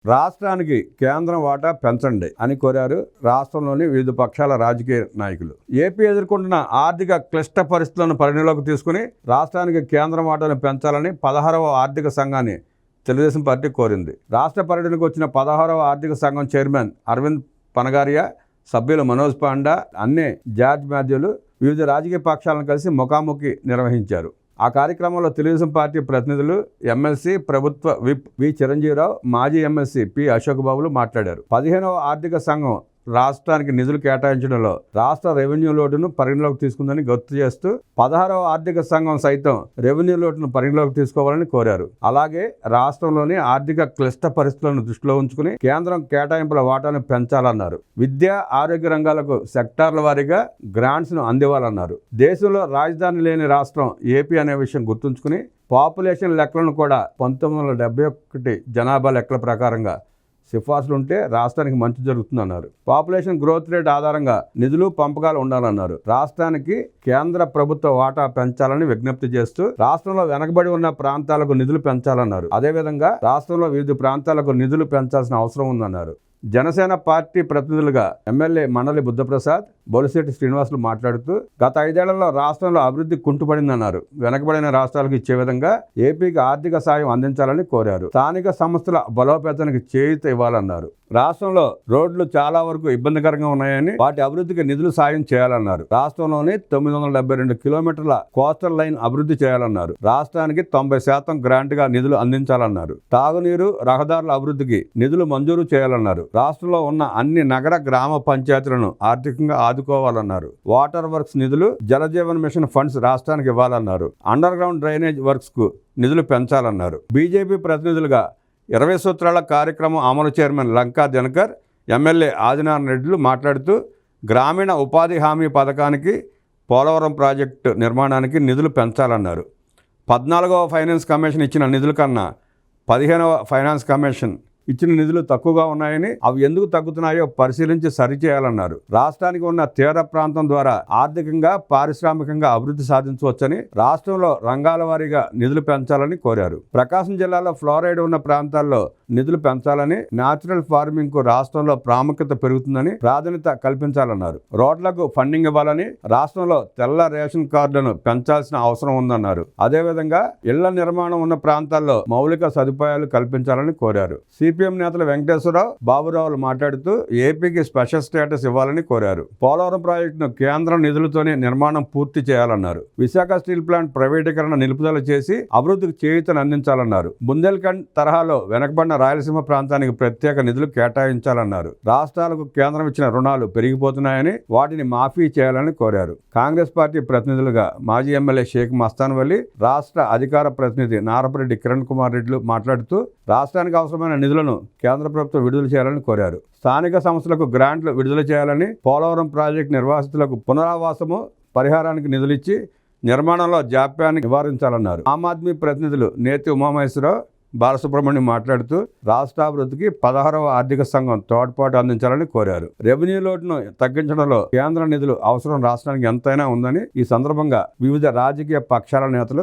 రాష్ట్రానికి కేంద్రం వాటా పెంచండి అని కోరారు రాష్ట్రంలోని వివిధ పక్షాల రాజకీయ నాయకులు. ఏపీ ఎదుర్కొంటున్న ఆర్థిక క్లిష్ట పరిస్థితులను పరిగణలోకి తీసుకుని రాష్ట్రానికి కేంద్రం వాటాను పెంచాలని 16వ ఆర్థిక సంఘాన్ని తెలుగుదేశం పార్టీ కోరింది. రాష్ట్ర పర్యటనకు వచ్చిన 16వ ఆర్థిక సంఘం చైర్మన్ అరవింద్ పనగారియా, సభ్యులు మనోజ్ పాండా, అన్నే జార్జ్ మాథ్యూలు వివిధ రాజకీయ పక్షాలను కలిసి ముఖాముఖి నిర్వహించారు. ఆ కార్యక్రమంలో తెలుగుదేశం పార్టీ ప్రతినిధులు, ఎమ్మెల్సీ, ప్రభుత్వ విప్ వి చిరంజీవిరావు, మాజీ ఎమ్మెల్సీ పి అశోక్ బాబులు మాట్లాడారు. 15వ ఆర్థిక సంఘం రాష్ట్రానికి నిధులు కేటాయించడంలో రాష్ట్ర రెవెన్యూ లోటును పరిగణలోకి తీసుకుందని గుర్తు చేస్తూ 16వ ఆర్థిక సంఘం సైతం రెవెన్యూ లోటును పరిగణలోకి తీసుకోవాలని కోరారు. అలాగే రాష్ట్రంలోని ఆర్థిక క్లిష్ట పరిస్థితులను దృష్టిలో ఉంచుకుని కేంద్రం కేటాయింపుల వాటాను పెంచాలన్నారు. విద్య, ఆరోగ్య రంగాలకు సెక్టార్ల వారీగా గ్రాంట్స్ ను అందివ్వాలన్నారు. దేశంలో రాజధాని లేని రాష్ట్రం ఏపీ అనే విషయం గుర్తుంచుకుని పాపులేషన్ లెక్కలను కూడా 1971 జనాభా లెక్కల ప్రకారంగా సిఫార్సులుంటే రాష్ట్రానికి మంచి జరుగుతుందన్నారు. పాపులేషన్ గ్రోత్ రేట్ ఆధారంగా నిధులు పంపకాలు ఉండాలన్నారు. రాష్ట్రానికి కేంద్ర ప్రభుత్వ వాటా పెంచాలని విజ్ఞప్తి చేస్తూ రాష్ట్రంలో వెనకబడి ఉన్న ప్రాంతాలకు నిధులు పెంచాలన్నారు. అదేవిధంగా రాష్ట్రంలో వివిధ ప్రాంతాలకు నిధులు పెంచాల్సిన అవసరం ఉందన్నారు. జనసేన పార్టీ ప్రతినిధులుగా ఎమ్మెల్యే మండలి బుద్ధప్రసాద్, బొలిశెట్టి శ్రీనివాసులు మాట్లాడుతూ గత 5 ఏళ్లలో రాష్ట్రంలో అభివృద్ధి కుంటుపడిందన్నారు. వెనకబడిన రాష్ట్రాలకు ఇచ్చే విధంగా ఏపీకి ఆర్థిక సాయం అందించాలని కోరారు. స్థానిక సంస్థల బలోపేతానికి చేయూత ఇవ్వాలన్నారు. రాష్ట్రంలో రోడ్లు చాలా వరకు ఇబ్బందికరంగా ఉన్నాయని వాటి అభివృద్ధికి నిధులు సాయం చేయాలన్నారు. రాష్ట్రంలోని 972 కిలోమీటర్ల కోస్టల్ లైన్ అభివృద్ధి చేయాలన్నారు. రాష్ట్రానికి 90% గ్రాంట్ గా నిధులు అందించాలన్నారు. తాగునీరు, రహదారుల అభివృద్ధికి నిధులు మంజూరు చేయాలన్నారు. రాష్ట్రంలో ఉన్న అన్ని నగర, గ్రామ పంచాయతీలను ఆర్థికంగా ఆదుకోవాలన్నారు. వాటర్ వర్క్స్ నిధులు, జలజీవన్ మిషన్ ఫండ్స్ రాష్ట్రానికి ఇవ్వాలన్నారు. అండర్ గ్రౌండ్ డ్రైనేజ్ వర్క్స్ కు నిధులు పెంచాలన్నారు. బీజేపీ ప్రతినిధులుగా 20 సూత్రాల కార్యక్రమం అమలు చైర్మన్ లంకా దినకర్, ఎమ్మెల్యే ఆదినారాయణ రెడ్డిలు మాట్లాడుతూ గ్రామీణ ఉపాధి హామీ పథకానికి, పోలవరం ప్రాజెక్టు నిర్మాణానికి నిధులు పెంచాలన్నారు. 14వ ఫైనాన్స్ కమిషన్ ఇచ్చిన నిధుల కన్నా 15వ ఫైనాన్స్ కమిషన్ ఇచ్చిన నిధులు తక్కువగా ఉన్నాయని, అవి ఎందుకు తగ్గుతున్నాయో పరిశీలించి సరిచేయాలన్నారు. రాష్ట్రానికి ఉన్న తీర ప్రాంతం ద్వారా ఆర్థికంగా, పారిశ్రామికంగా అభివృద్ధి సాధించవచ్చని, రాష్ట్రంలో రంగాల వారీగా నిధులు పెంచాలని కోరారు. ప్రకాశం జిల్లాలో ఫ్లోరైడ్ ఉన్న ప్రాంతాల్లో నిధులు పెంచాలని, న్యాచురల్ ఫార్మింగ్ కు రాష్ట్రంలో ప్రాముఖ్యత పెరుగుతుందని ప్రాధాన్యత కల్పించాలన్నారు. రోడ్లకు ఫండింగ్ ఇవ్వాలని, రాష్ట్రంలో తెల్ల రేషన్ కార్డులను పెంచాల్సిన అవసరం ఉందన్నారు. అదేవిధంగా ఇళ్ల నిర్మాణం ఉన్న ప్రాంతాల్లో మౌలిక సదుపాయాలు కల్పించాలని కోరారు. సిపిఎం నేతలు వెంకటేశ్వరరావు, బాబురావులు మాట్లాడుతూ ఏపీకి స్పెషల్ స్టేటస్ ఇవ్వాలని కోరారు. పోలవరం ప్రాజెక్టును కేంద్రం నిధులతోనే నిర్మాణం పూర్తి చేయాలన్నారు. విశాఖ స్టీల్ ప్లాంట్ ప్రైవేటీకరణ నిలుపుదల చేసి అభివృద్ధికి చేయూతను అందించాలన్నారు. బుందేల్ఖండ్ తరహాలో వెనకబడిన రాయలసీమ ప్రాంతానికి ప్రత్యేక నిధులు కేటాయించాలన్నారు. రాష్ట్రాలకు కేంద్రం ఇచ్చిన రుణాలు పెరిగిపోతున్నాయని, వాటిని మాఫీ చేయాలని కోరారు. కాంగ్రెస్ పార్టీ ప్రతినిధులుగా మాజీ ఎమ్మెల్యే షేక్ మస్తాన్ వలి, రాష్ట్ర అధికార ప్రతినిధి నారపరెడ్డి కిరణ్ కుమార్ రెడ్డిలు మాట్లాడుతూ రాష్ట్రానికి అవసరమైన నిధులను కేంద్ర ప్రభుత్వం విడుదల చేయాలని కోరారు. స్థానిక సంస్థలకు గ్రాంట్లు విడుదల చేయాలని, పోలవరం ప్రాజెక్టు నిర్వాసితులకు పునరావాసము, పరిహారానికి నిధులిచ్చి నిర్మాణంలో జాప్యాన్ని నివారించాలన్నారు. ఆమ్ ఆద్మీ ప్రతినిధులు నేతి ఉమామహేశ్వరరావు, బాలసుబ్రహ్మణ్యం మాట్లాడుతూ రాష్ట్రాభివృద్ధికి 16వ ఆర్థిక సంఘం తోడ్పాటు అందించాలని కోరారు. రెవెన్యూ లోటును తగ్గించడంలో కేంద్ర నిధులు అవసరం రాష్ట్రానికి ఎంతైనా ఉందని ఈ సందర్భంగా వివిధ రాజకీయ పక్షాల నేతలు